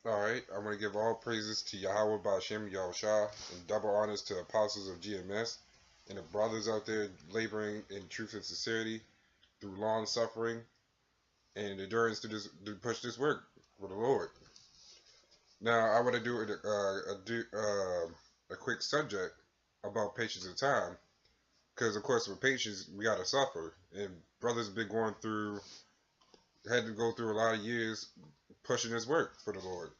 Alright, I want to give all praises to Yahweh Ba'Shem Yahushua and double honors to apostles of GMS and the brothers out there laboring in truth and sincerity through long suffering and endurance to push this work for the Lord. Now, I want to do a quick subject about patience and time because, of course, with patience, we got to suffer. And brothers been had to go through a lot of years pushing this work for the Lord.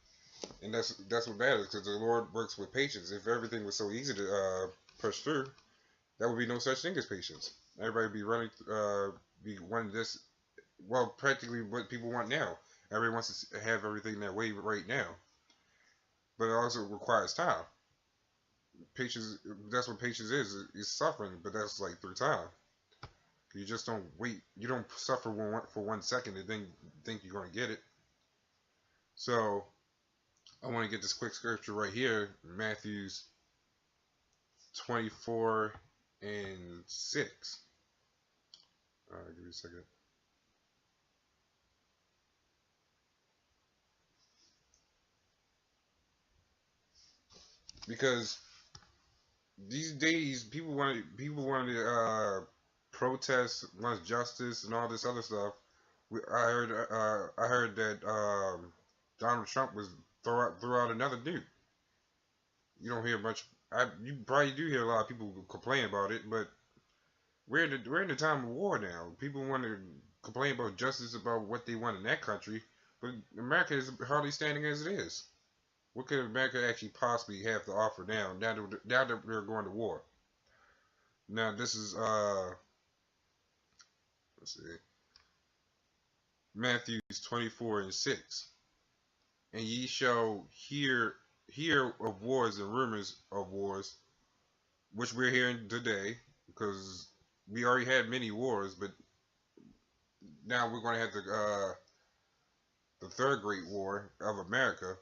And that's what matters because the Lord works with patience. If everything was so easy to push through, there would be no such thing as patience. Everybody would be running, be wanting this. Well, practically what people want now. Everyone wants to have everything their way right now, but it also requires time. Patience. That's what patience is. It's suffering, but that's like through time. You just don't wait. You don't suffer for 1 second and then think you're gonna get it. So I want to get this quick scripture right here, Matthew's 24 and 6. Give me a second. Because these days people want to protest, wants justice and all this other stuff. I heard that Donald Trump was throw out another nuke. You don't hear much. You probably do hear a lot of people complain about it, but we're in the time of war now. People want to complain about justice about what they want in that country, but America is hardly standing as it is. What could America actually possibly have to offer now that we're going to war? Now this is let's see, Matthew's 24 and 6. And ye shall hear of wars and rumors of wars, which we're hearing today, because we already had many wars, but now we're going to have the third great war of America,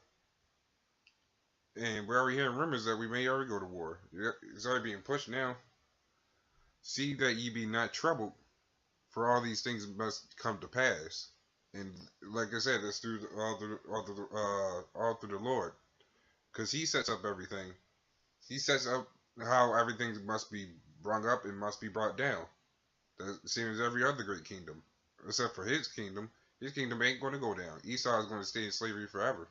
and we're already hearing rumors that we may already go to war. It's already being pushed now. See that ye be not troubled, for all these things must come to pass. And like I said, that's through all through the Lord, because He sets up everything. He sets up how everything must be brung up and must be brought down. The same as every other great kingdom, except for His kingdom. His kingdom ain't going to go down. Esau is going to stay in slavery forever.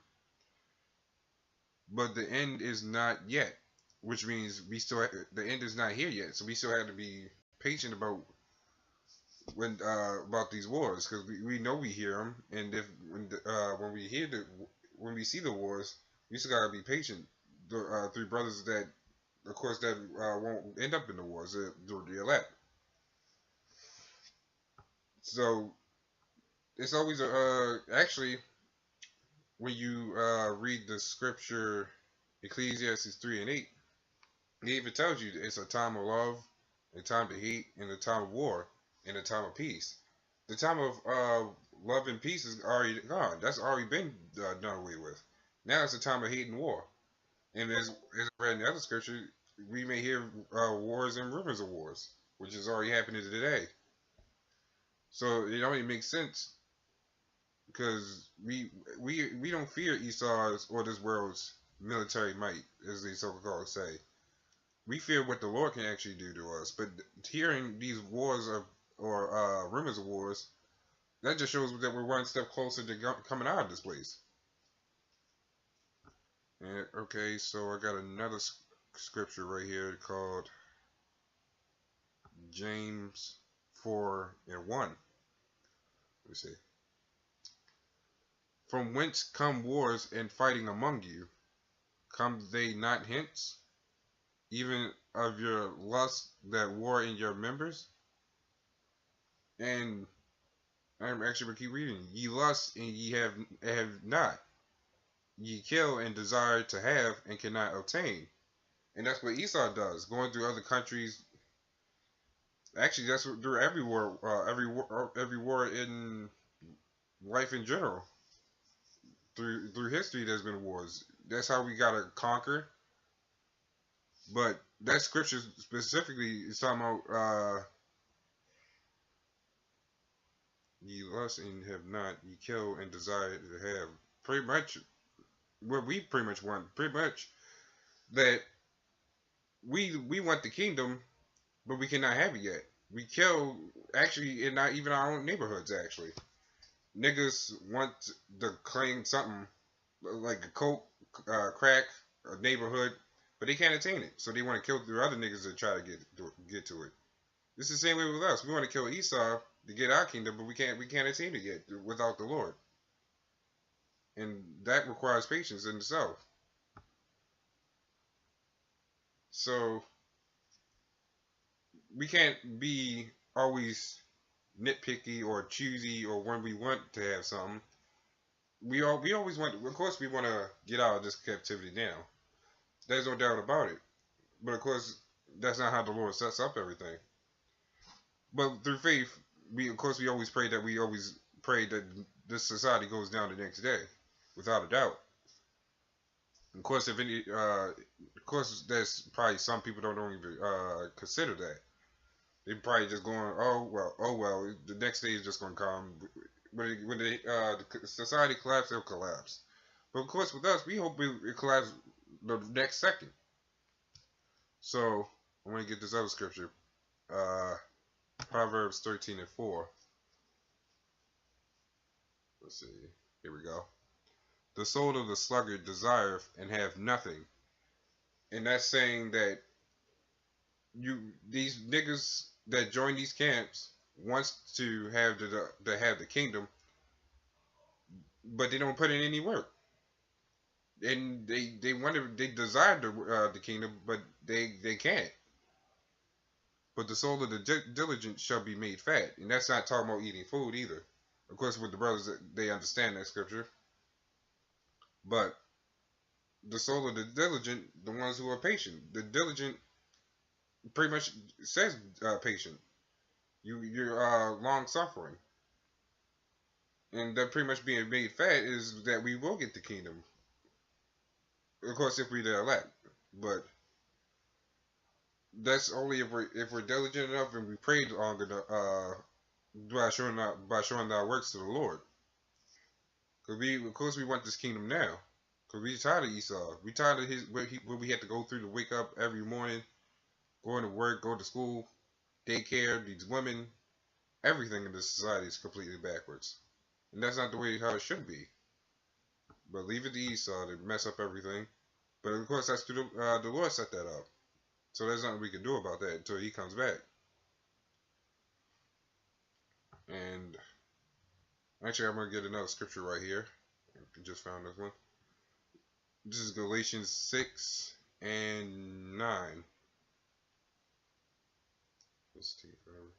But the end is not yet, which means the end is not here yet. So we still have to be patient about these wars, because we know we hear them, and if when we see the wars, we still gotta be patient through brothers that, of course, that won't end up in the wars, the elect. So it's always actually, when you read the scripture Ecclesiastes 3 and 8, it even tells you it's a time of love, a time to hate, and a time of war, and a time of peace. The time of love and peace is already gone. That's already been done away with. Now it's a time of hate and war. And as I read in the other scripture, we may hear wars and rumors of wars, which is already happening today. So it only makes sense because we don't fear Esau's or this world's military might, as they so-called say. We fear what the Lord can actually do to us. But hearing these wars or rumors of wars, that just shows that we're one step closer to coming out of this place. And, okay, so I got another scripture right here called James 4 and 1. Let me see. From whence come wars and fighting among you? Come they not hence? Even of your lust that war in your members? And I'm actually going to keep reading. Ye lust and ye have not. Ye kill and desire to have and cannot obtain. And that's what Esau does, going through other countries. Actually, that's what through every war in life in general. Through history, there's been wars. That's how we gotta conquer. But that scripture specifically is talking about ye lust and have not, ye kill and desire to have. Pretty much, what we pretty much want. Pretty much that we want the kingdom, but we cannot have it yet. We kill actually in not even our own neighborhoods. Actually, niggas want to claim something like a coke, crack, a neighborhood, but they can't attain it. So they want to kill the other niggas that try to get to it. It's the same way with us. We want to kill Esau to get our kingdom, but we can't attain it yet without the Lord, and that requires patience in itself. So we can't be always nitpicky or choosy or when we want to have something. We always want. Of course, we want to get out of this captivity now. There's no doubt about it. But of course, that's not how the Lord sets up everything. But through faith, we always pray that this society goes down the next day, without a doubt. Of course, of course, there's probably some people don't even consider that. They probably just going, oh well, the next day is just going to come. When the society collapses, it'll collapse. But of course, with us, we hope it collapses the next second. So I'm going to get this other scripture, Proverbs 13:4. Let's see. Here we go. The soul of the sluggard desireth and have nothing, and that's saying that these niggas that join these camps wants to have the kingdom, but they don't put in any work, and they desire the kingdom, but they can't. But the soul of the diligent shall be made fat, and that's not talking about eating food either. Of course, with the brothers, they understand that scripture, but the soul of the diligent, the ones who are patient, the diligent pretty much says patient. You're long suffering, and that pretty much being made fat is that we will get the kingdom. Of course, if we're the elect, but that's only if we're diligent enough and we pray long enough by showing our works to the Lord. Because of course we want this kingdom now. Because we tired of Esau. We tired of what we had to go through to wake up every morning, going to work, go to school, daycare, these women. Everything in this society is completely backwards. And that's not the way how it should be. But leave it to Esau to mess up everything. But of course, that's the Lord set that up. So there's nothing we can do about that until he comes back. And actually, I'm going to get another scripture right here. I just found this one. This is Galatians 6 and 9. Let's take forever.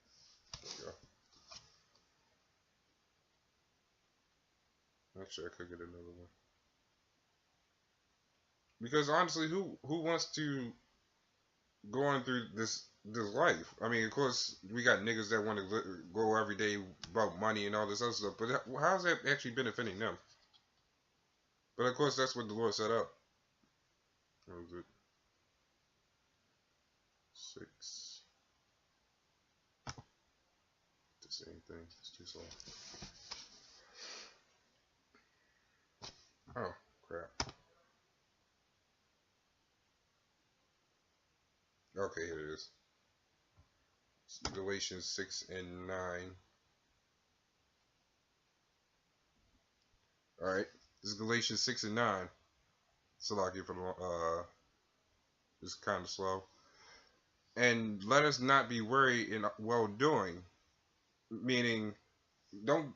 There we go. Actually, I could get another one. Because honestly, who wants to go on through this life? I mean, of course, we got niggas that want to go every day about money and all this other stuff, but how's that actually benefiting them? But of course, that's what the Lord set up. What was it? 6. The same thing. It's too slow. Oh, crap. Okay, here it is. It's Galatians 6 and 9. Alright. This is Galatians 6 and 9. Salaki for the it's kind of slow. And let us not be weary in well doing, meaning don't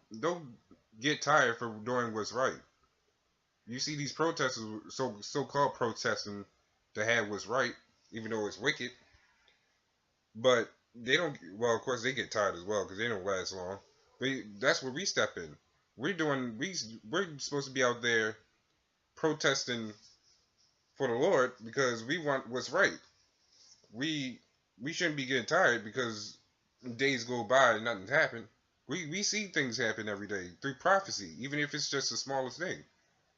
get tired for doing what's right. You see these protesters, so-called protesting to have what's right, even though it's wicked. But they don't. Well, of course they get tired as well because they don't last long. But that's where we step in. We're supposed to be out there protesting for the Lord because we want what's right. We shouldn't be getting tired because days go by and nothing's happened. We see things happen every day through prophecy, even if it's just the smallest thing.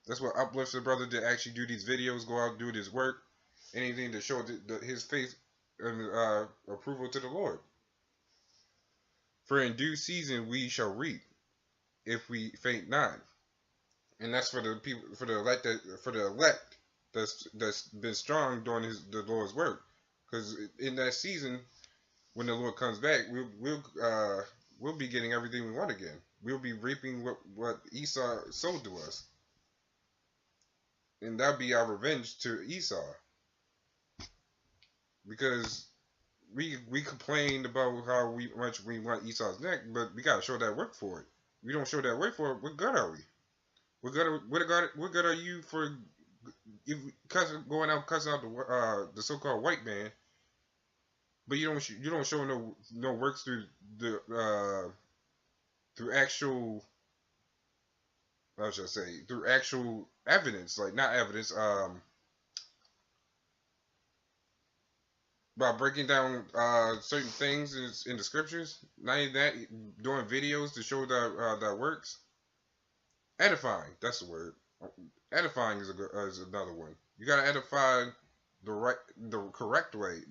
That's what uplifts the brother to actually do these videos, go out and do his work, anything to show his faith and approval to the Lord. For in due season we shall reap, if we faint not. and that's for the people, for the elect that's been strong during the Lord's work. Because in that season, when the Lord comes back, we'll be getting everything we want again. We'll be reaping what Esau sold to us, and that'll be our revenge to Esau. Because we complained about how much we want Esau's neck, but we gotta show that work for it. We don't show that work for it. What good are we? What good are you for if going out cussing out the so-called white man, but you don't show no works the through actual, how should I say, through actual evidence, like not evidence, by breaking down certain things in the scriptures. Not even that, doing videos to show that works. Edifying, that's the word. Edifying is another one. You gotta edify the correct way.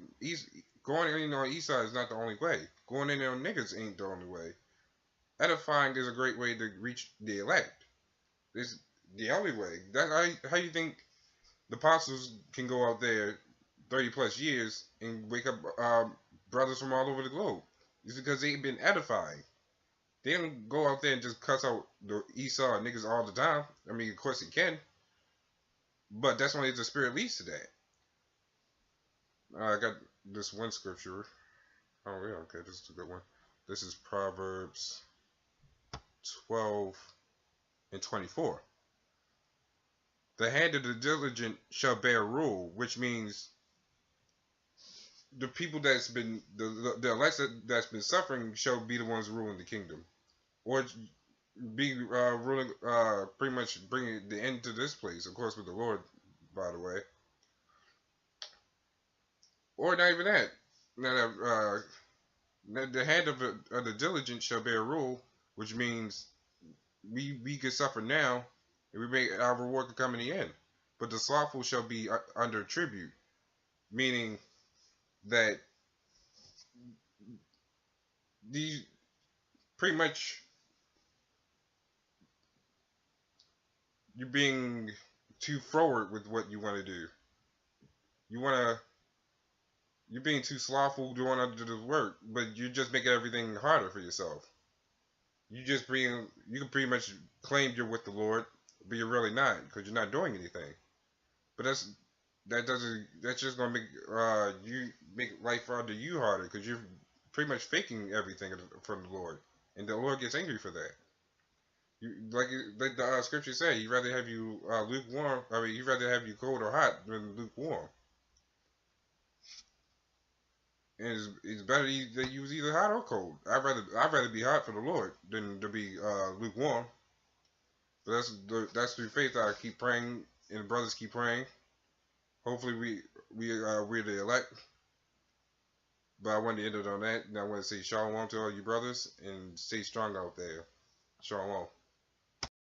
Going in on Esau is not the only way. Going in on niggas ain't the only way. Edifying is a great way to reach the elect. It's the only way. How you think the apostles can go out there 30 plus years and wake up brothers from all over the globe? It's because they've been edifying. They don't go out there and just cuss out the Esau niggas all the time. I mean, of course he can, but that's when the Spirit leads to that. I got this one scripture. Oh yeah, okay, this is a good one. This is Proverbs 12:24. The hand of the diligent shall bear rule, which means the people that's been the elect that's been suffering shall be the ones ruling the kingdom, or be ruling, pretty much bringing the end to this place, of course, with the Lord, by the way, or not even that. Now, the hand of the diligent shall bear rule, which means we can suffer now, and we may our reward can come in the end. But the slothful shall be under tribute, meaning that these pretty much you're being too forward with what you want to do. You want to you're being too slothful doing under the work, but you're just making everything harder for yourself. You can pretty much claim you're with the Lord, but you're really not because you're not doing anything. But that's just gonna make you make life under you harder because you're pretty much faking everything from the Lord, and the Lord gets angry for that. Like the scripture say, he'd rather have you lukewarm. I mean, he'd rather have you cold or hot than lukewarm. And it's better that you was either hot or cold. I'd rather be hot for the Lord than to be lukewarm. But that's through faith. I keep praying, and the brothers keep praying. Hopefully we're the elect. But I wanted to end it on that, and I want to say shalom to all you brothers, and stay strong out there. Shalom.